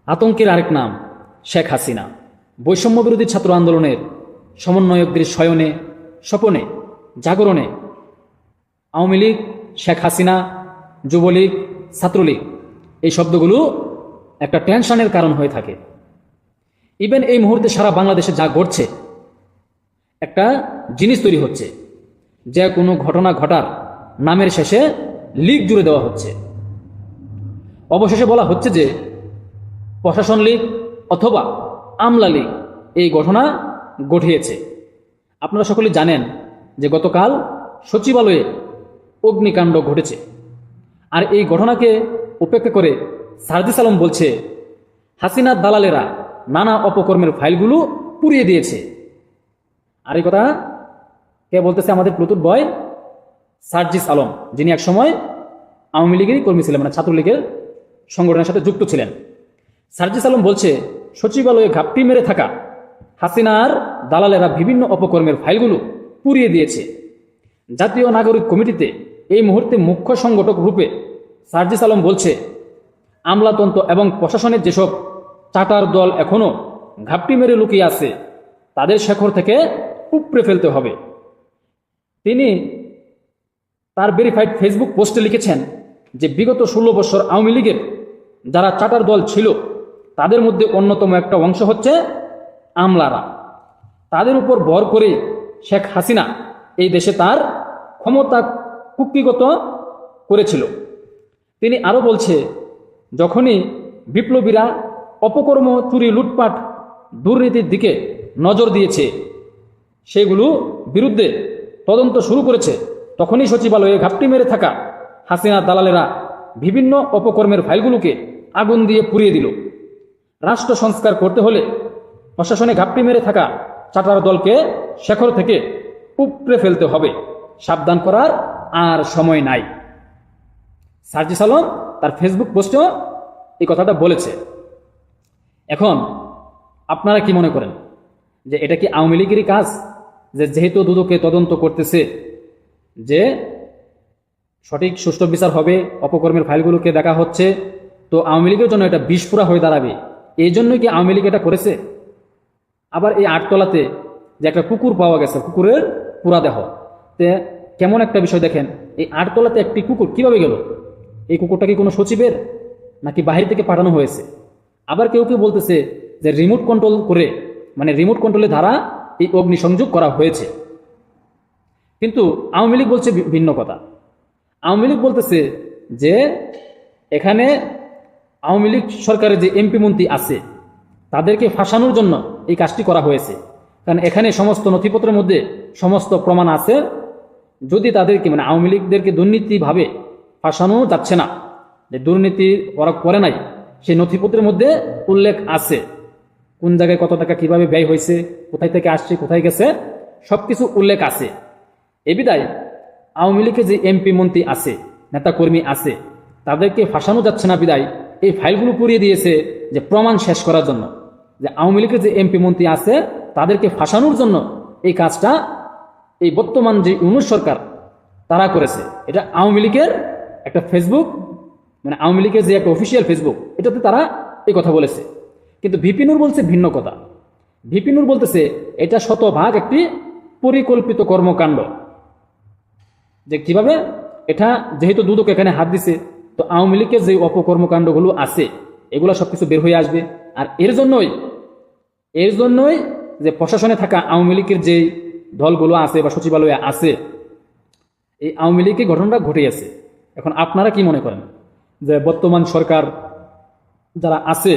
আতঙ্কের আরেক নাম শেখ হাসিনা। বৈষম্য বিরোধী ছাত্র আন্দোলনের সমন্বয়কদের শয়নে স্বপনে জাগরণে আওয়ামী লীগ, শেখ হাসিনা, যুবলীগ, ছাত্রলীগ এই শব্দগুলো একটা টেনশনের কারণ হয়ে থাকে। ইভেন এই মুহূর্তে সারা বাংলাদেশে যা ঘটছে, একটা জিনিস তৈরি হচ্ছে, যে কোনো ঘটনা ঘটার নামের শেষে লীগ জুড়ে দেওয়া হচ্ছে। অবশেষে বলা হচ্ছে যে প্রশাসন লীগ অথবা আমলা লীগ এই ঘটনা ঘটিয়েছে। আপনারা সকলেই জানেন যে গতকাল সচিবালয়ে অগ্নিকাণ্ড ঘটেছে। আর এই ঘটনাকে উপেক্ষা করে সার্জিস আলম বলছে হাসিনার দালালেরা নানা অপকর্মের ফাইলগুলো পুড়িয়ে দিয়েছে। আর এই কথা কে বলতেছে? আমাদের প্লুতুর বয় সার্জিস আলম, যিনি একসময় আওয়ামী লীগেরই কর্মী ছিলেন, মানে ছাত্রলীগের সংগঠনের সাথে যুক্ত ছিলেন। সার্জিস আলম বলছে সচিবালয়ে ঘাপটি মেরে থাকা হাসিনার দালালেরা বিভিন্ন অপকর্মের ফাইলগুলো পুড়িয়ে দিয়েছে। জাতীয় নাগরিক কমিটিতে এই মুহূর্তে মুখ্য সংগঠক রূপে সার্জিস আলম বলছে আমলাতন্ত্র এবং প্রশাসনের যেসব চাটার দল এখনও ঘাপটি মেরে লুকিয়ে আছে তাদের শেকড় থেকে উপড়ে ফেলতে হবে। তিনি তার ভেরিফাইড ফেসবুক পোস্টে লিখেছেন যে বিগত 16 বছর আওয়ামী লীগের যারা চাটার দল ছিল তাদের মধ্যে অন্যতম একটা অংশ হচ্ছে আমলারা। তাদের উপর ভর করে শেখ হাসিনা এই দেশে তার ক্ষমতা কুক্ষিগত করেছিল। তিনি আরও বলছে যখনই বিপ্লবীরা অপকর্ম, চুরি, লুটপাট, দুর্নীতির দিকে নজর দিয়েছে, সেগুলো বিরুদ্ধে তদন্ত শুরু করেছে, তখনই সচিবালয়ে ঘাপটি মেরে থাকা হাসিনা দালালেরা বিভিন্ন অপকর্মের ফাইলগুলোকে আগুন দিয়ে পুড়িয়ে দিল। রাষ্ট্র সংস্কার করতে হলে প্রশাসনে ঘাপটি মেরে থাকা চাটার দলকে শেকড় থেকে উপড়ে ফেলতে হবে। সাবধান করার আর সময় নাই। সার্জিস আলম তার ফেসবুক পোস্টেও এই কথাটা বলেছে। এখন আপনারা কি মনে করেন যে এটা কি আওয়ামী লীগেরই কাজ? যে যেহেতু দুদকে তদন্ত করতেছে যে সঠিক সুষ্ঠু বিচার হবে, অপকর্মের ফাইলগুলোকে দেখা হচ্ছে, তো আওয়ামী লীগের জন্য এটা বিস্ফোরা হয়ে দাঁড়াবে, এই জন্যই কি আওয়ামী লীগ এটা করেছে? আবার এই আটতলাতে যে একটা কুকুর পাওয়া গেছে, কুকুরের পুরা দেহ, তে কেমন একটা বিষয় দেখেন, এই আটতলাতে একটি কুকুর কিভাবে গেল? এই কুকুরটা কি কোনো সচিবের নাকি বাহির থেকে পাঠানো হয়েছে? আবার কেউ কেউ বলতেছে যে রিমোট কন্ট্রোল করে, মানে রিমোট কন্ট্রোলের দ্বারা এই অগ্নিসংযোগ করা হয়েছে। কিন্তু আওয়ামী লীগ বলছে ভিন্ন কথা। আওয়ামী লীগ বলতেছে যে এখানে আওয়ামী লীগ সরকারের যে এমপি মন্ত্রী আছে তাদেরকে ফাঁসানোর জন্য এই কাজটি করা হয়েছে। কারণ এখানে সমস্ত নথিপত্রের মধ্যে সমস্ত প্রমাণ আছে। যদি তাদেরকে, মানে আওয়ামী লীগদেরকে দুর্নীতিভাবে ফাঁসানো যাচ্ছে না, যে দুর্নীতি ওরা করে নাই, সেই নথিপত্রের মধ্যে উল্লেখ আছে কোন জায়গায় কত টাকা কিভাবে ব্যয় হয়েছে, কোথায় থেকে আসছে, কোথায় গেছে, সবকিছু উল্লেখ আছে। এ বিদায় আওয়ামী লীগের যে এমপি মন্ত্রী আছে, নেতাকর্মী আছে, তাদেরকে ফাঁসানো যাচ্ছে না বিদায় এই ফাইলগুলো পুড়িয়ে দিয়েছে যে প্রমাণ শেষ করার জন্য, যে আওয়ামী লীগের যে এমপি মন্ত্রী আছে তাদেরকে ফাঁসানোর জন্য এই কাজটা এই বর্তমান যে ইউনূস সরকার তারা করেছে। এটা আওয়ামী লীগের একটা ফেসবুক, মানে আওয়ামী লীগের যে একটা অফিসিয়াল ফেসবুক, এটাতে তারা এই কথা বলেছে। কিন্তু ভিপি নূর বলছে ভিন্ন কথা। ভিপি নূর বলতেছে এটা শতভাগ একটি পরিকল্পিত কর্মকাণ্ড। যে কিভাবে এটা, যেহেতু দুদক এখানে হাত দিছে, তো আওয়ামী লীগের যে অপকর্মকাণ্ডগুলো আছে এগুলো সবকিছু বের হয়ে আসবে। আর এর জন্যই যে প্রশাসনে থাকা আওয়ামী লীগের যে দলগুলো আছে বা সচিবালয়ে আছে, এই আওয়ামী লীগের ঘটনাটা ঘটিয়েছে। এখন আপনারা কি মনে করেন যে বর্তমান সরকার যারা আছে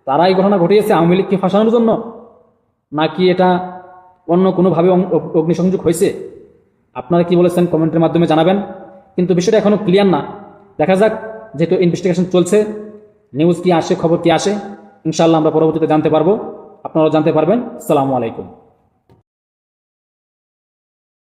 তারা এই ঘটনা ঘটিয়েছে আওয়ামী লীগকে ফাঁসানোর জন্য, নাকি এটা অন্য কোনোভাবে অগ্নিসংযোগ হয়েছে? আপনারা কি বলেছেন কমেন্টের মাধ্যমে জানাবেন। কিন্তু বিষয়টা এখনো ক্লিয়ার না। দেখা যাক, যেহেতু ইনভেস্টিগেশন চলছে, নিউজ কি আসে, খবর কি আসে, ইনশাআল্লাহ আমরা পরবর্তীতে জানতে পারবো, আপনারাও জানতে পারবেন। আসসালামু আলাইকুম।